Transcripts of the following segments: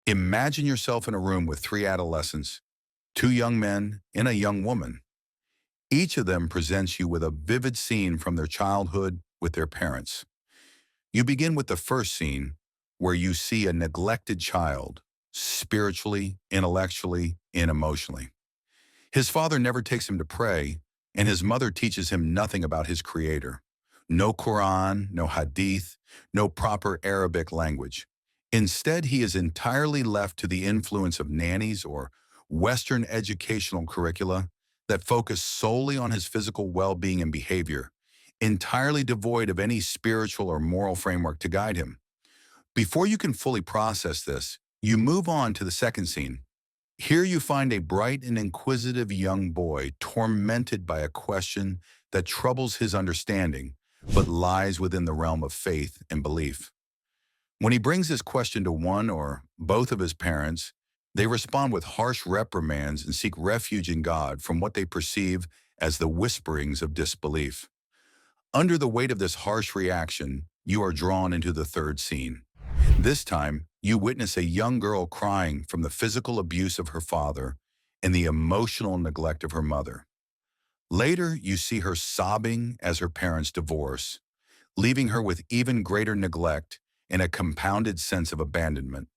Imagine yourself in a room with three adolescents, two young men and a young woman. Each of them presents you with a vivid scene from their childhood with their parents. You begin with the first scene, where you see a neglected child, spiritually, intellectually, and emotionally. His father never takes him to pray, and his mother teaches him nothing about his creator. No Quran, no Hadith, no proper Arabic language. Instead, he is entirely left to the influence of nannies or Western educational curricula that focus solely on his physical well-being and behavior, entirely devoid of any spiritual or moral framework to guide him. Before you can fully process this, you move on to the second scene. Here you find a bright and inquisitive young boy tormented by a question that troubles his understanding, but lies within the realm of faith and belief. When he brings this question to one or both of his parents, they respond with harsh reprimands and seek refuge in God from what they perceive as the whisperings of disbelief. Under the weight of this harsh reaction, you are drawn into the third scene. This time, you witness a young girl crying from the physical abuse of her father and the emotional neglect of her mother. Later, you see her sobbing as her parents divorce, leaving her with even greater neglect and a compounded sense of abandonment.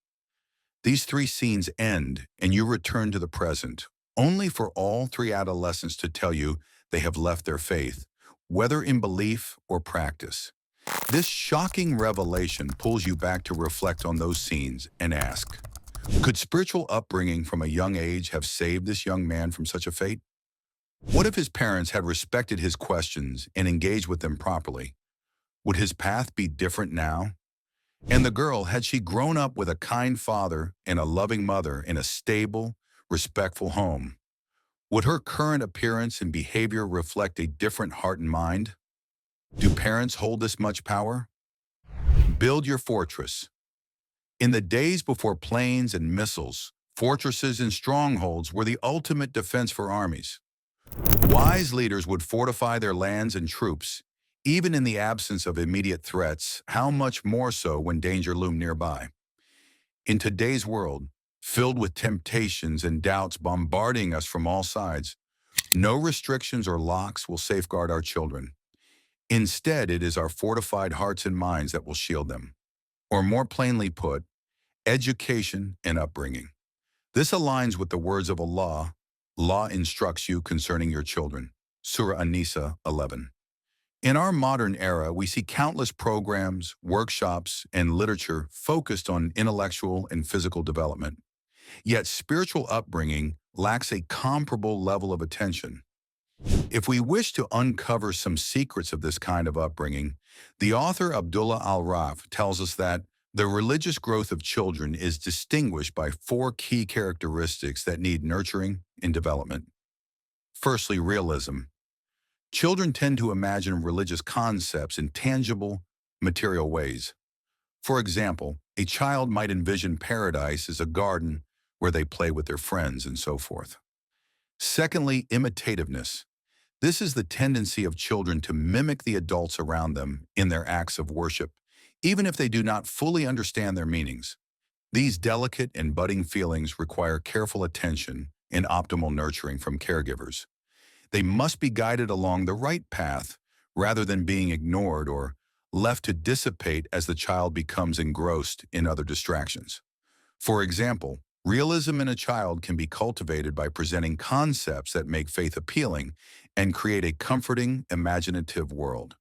These three scenes end, and you return to the present, only for all three adolescents to tell you they have left their faith, whether in belief or practice. This shocking revelation pulls you back to reflect on those scenes and ask, could spiritual upbringing from a young age have saved this young man from such a fate? What if his parents had respected his questions and engaged with them properly? Would his path be different now? And the girl, had she grown up with a kind father and a loving mother in a stable, respectful home, would her current appearance and behavior reflect a different heart and mind? Do parents hold this much power? Build your fortress. In the days before planes and missiles, fortresses and strongholds were the ultimate defense for armies. Wise leaders would fortify their lands and troops, even in the absence of immediate threats, how much more so when danger loomed nearby. In today's world, filled with temptations and doubts bombarding us from all sides, no restrictions or locks will safeguard our children. Instead, it is our fortified hearts and minds that will shield them. Or more plainly put, education and upbringing. This aligns with the words of Allah. Law instructs you concerning your children. Surah An-Nisa 11. In our modern era, we see countless programs, workshops, and literature focused on intellectual and physical development. Yet spiritual upbringing lacks a comparable level of attention. If we wish to uncover some secrets of this kind of upbringing, the author Abdullah al-Raf tells us that the religious growth of children is distinguished by four key characteristics that need nurturing and development. Firstly, realism. Children tend to imagine religious concepts in tangible, material ways. For example, a child might envision paradise as a garden where they play with their friends and so forth. Secondly, imitativeness. This is the tendency of children to mimic the adults around them in their acts of worship, even if they do not fully understand their meanings. These delicate and budding feelings require careful attention and optimal nurturing from caregivers. They must be guided along the right path rather than being ignored or left to dissipate as the child becomes engrossed in other distractions. For example, realism in a child can be cultivated by presenting concepts that make faith appealing and create a comforting, imaginative world.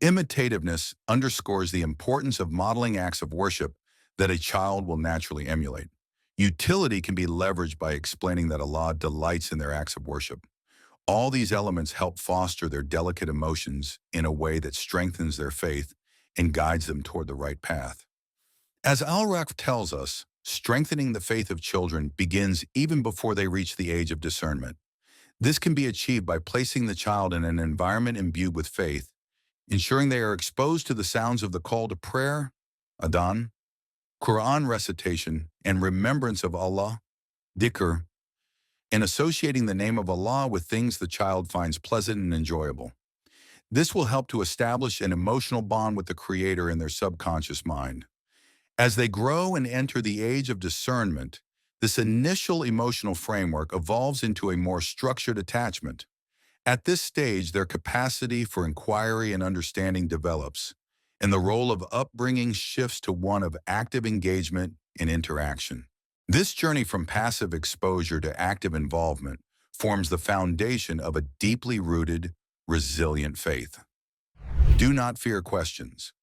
Imitativeness underscores the importance of modeling acts of worship that a child will naturally emulate. Utility can be leveraged by explaining that Allah delights in their acts of worship. All these elements help foster their delicate emotions in a way that strengthens their faith and guides them toward the right path. As Al-Raq tells us, strengthening the faith of children begins even before they reach the age of discernment. This can be achieved by placing the child in an environment imbued with faith, ensuring they are exposed to the sounds of the call to prayer, adhan, Quran recitation, and remembrance of Allah, dhikr, and associating the name of Allah with things the child finds pleasant and enjoyable. This will help to establish an emotional bond with the Creator in their subconscious mind. As they grow and enter the age of discernment, this initial emotional framework evolves into a more structured attachment. At this stage, their capacity for inquiry and understanding develops, and the role of upbringing shifts to one of active engagement and interaction. This journey from passive exposure to active involvement forms the foundation of a deeply rooted, resilient faith. Do not fear questions.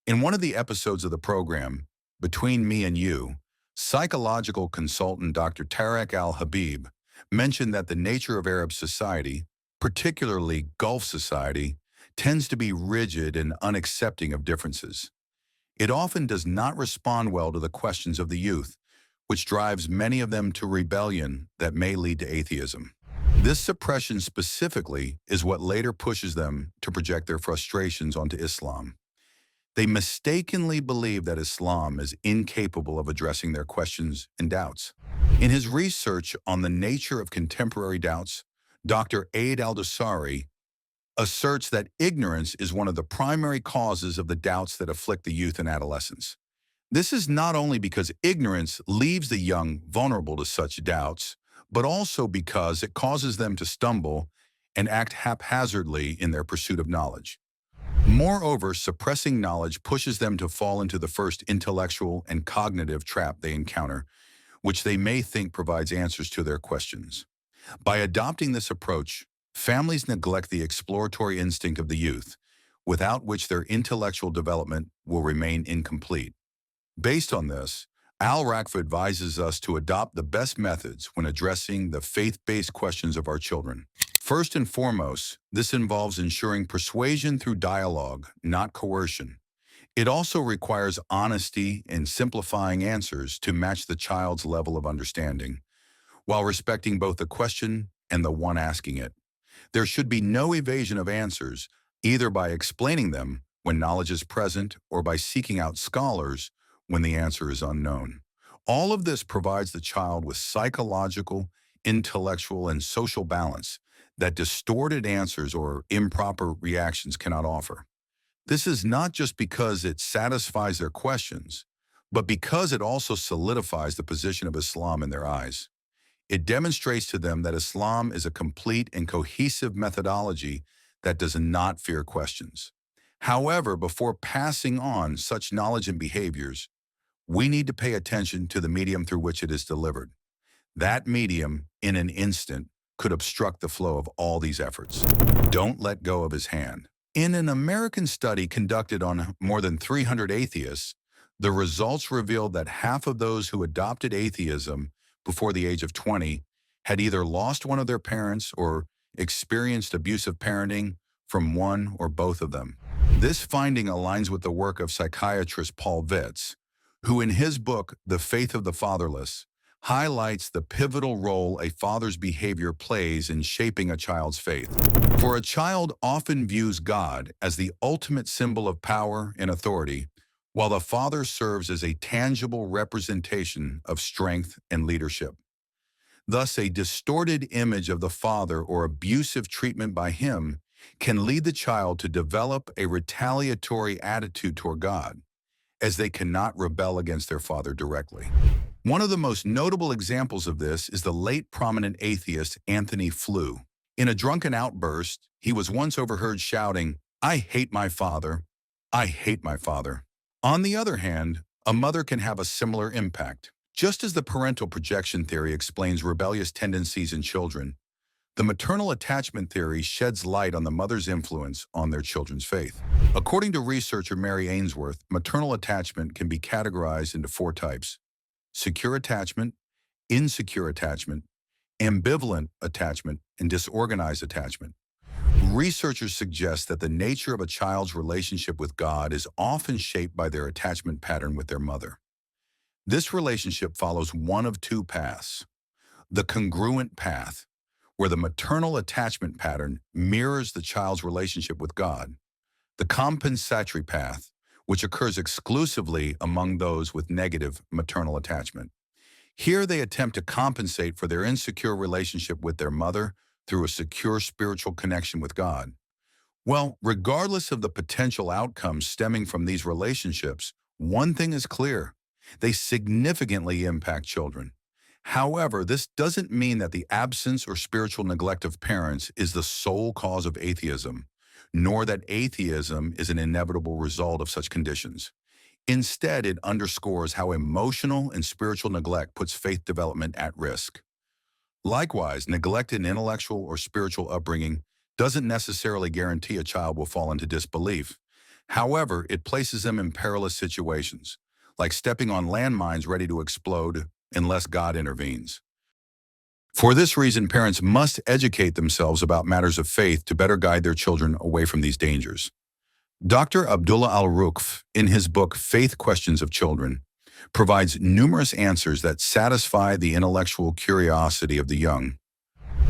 In one of the episodes of the program, Between Me and You, psychological consultant Dr. Tarek Al-Habib mentioned that the nature of Arab society, particularly Gulf society, tends to be rigid and unaccepting of differences. It often does not respond well to the questions of the youth, which drives many of them to rebellion that may lead to atheism. This suppression specifically is what later pushes them to project their frustrations onto Islam. They mistakenly believe that Islam is incapable of addressing their questions and doubts. In his research on the nature of contemporary doubts, Dr. Aid al-Dosari asserts that ignorance is one of the primary causes of the doubts that afflict the youth and adolescents. This is not only because ignorance leaves the young vulnerable to such doubts, but also because it causes them to stumble and act haphazardly in their pursuit of knowledge. Moreover, suppressing knowledge pushes them to fall into the first intellectual and cognitive trap they encounter, which they may think provides answers to their questions. By adopting this approach, families neglect the exploratory instinct of the youth, without which their intellectual development will remain incomplete. Based on this, Al-Rakfa advises us to adopt the best methods when addressing the faith-based questions of our children. First and foremost, this involves ensuring persuasion through dialogue, not coercion. It also requires honesty and simplifying answers to match the child's level of understanding, while respecting both the question and the one asking it. There should be no evasion of answers, either by explaining them when knowledge is present or by seeking out scholars when the answer is unknown. All of this provides the child with psychological, intellectual, and social balance that distorted answers or improper reactions cannot offer. This is not just because it satisfies their questions, but because it also solidifies the position of Islam in their eyes. It demonstrates to them that Islam is a complete and cohesive methodology that does not fear questions. However, before passing on such knowledge and behaviors, we need to pay attention to the medium through which it is delivered. That medium, in an instant, could obstruct the flow of all these efforts. Don't let go of his hand. In an American study conducted on more than 300 atheists, the results revealed that half of those who adopted atheism before the age of 20 had either lost one of their parents or experienced abusive parenting from one or both of them. This finding aligns with the work of psychiatrist Paul Vitz, who in his book, The Faith of the Fatherless, highlights the pivotal role a father's behavior plays in shaping a child's faith. For a child often views God as the ultimate symbol of power and authority, while the father serves as a tangible representation of strength and leadership. Thus, a distorted image of the father or abusive treatment by him can lead the child to develop a retaliatory attitude toward God, as they cannot rebel against their father directly. One of the most notable examples of this is the late prominent atheist Anthony Flew. In a drunken outburst, he was once overheard shouting, "I hate my father. I hate my father." On the other hand, a mother can have a similar impact. Just as the parental projection theory explains rebellious tendencies in children, the maternal attachment theory sheds light on the mother's influence on their children's faith. According to researcher Mary Ainsworth, maternal attachment can be categorized into 4 types: secure attachment, insecure attachment, ambivalent attachment, and disorganized attachment. Researchers suggest that the nature of a child's relationship with God is often shaped by their attachment pattern with their mother. This relationship follows one of 2 paths: the congruent path, where the maternal attachment pattern mirrors the child's relationship with God; the compensatory path, which occurs exclusively among those with negative maternal attachment. Here they attempt to compensate for their insecure relationship with their mother through a secure spiritual connection with God. Well, regardless of the potential outcomes stemming from these relationships, One thing is clear: they significantly impact children. However, this doesn't mean that the absence or spiritual neglect of parents is the sole cause of atheism, nor that atheism is an inevitable result of such conditions. Instead, it underscores how emotional and spiritual neglect puts faith development at risk. Likewise, neglect in intellectual or spiritual upbringing doesn't necessarily guarantee a child will fall into disbelief. However, it places them in perilous situations, like stepping on landmines ready to explode unless God intervenes. For this reason, parents must educate themselves about matters of faith to better guide their children away from these dangers. Dr. Abdullah al-Rukf, in his book Faith Questions of Children, provides numerous answers that satisfy the intellectual curiosity of the young.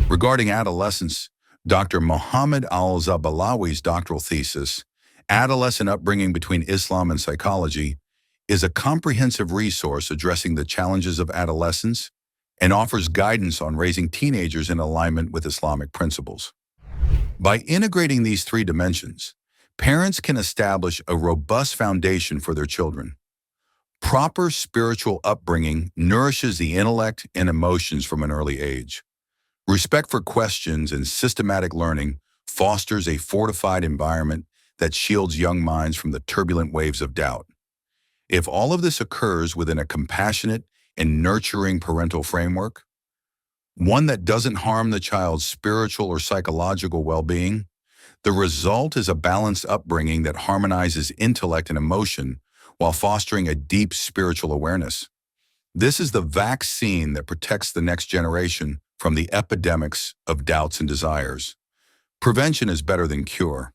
Regarding adolescence, Dr. Mohammed al-Zabalawi's doctoral thesis, Adolescent Upbringing Between Islam and Psychology, is a comprehensive resource addressing the challenges of adolescence and offers guidance on raising teenagers in alignment with Islamic principles. By integrating these three dimensions, parents can establish a robust foundation for their children. Proper spiritual upbringing nourishes the intellect and emotions from an early age. Respect for questions and systematic learning fosters a fortified environment that shields young minds from the turbulent waves of doubt. If all of this occurs within a compassionate and nurturing parental framework, one that doesn't harm the child's spiritual or psychological well-being, the result is a balanced upbringing that harmonizes intellect and emotion while fostering a deep spiritual awareness. This is the vaccine that protects the next generation from the epidemics of doubts and desires. Prevention is better than cure.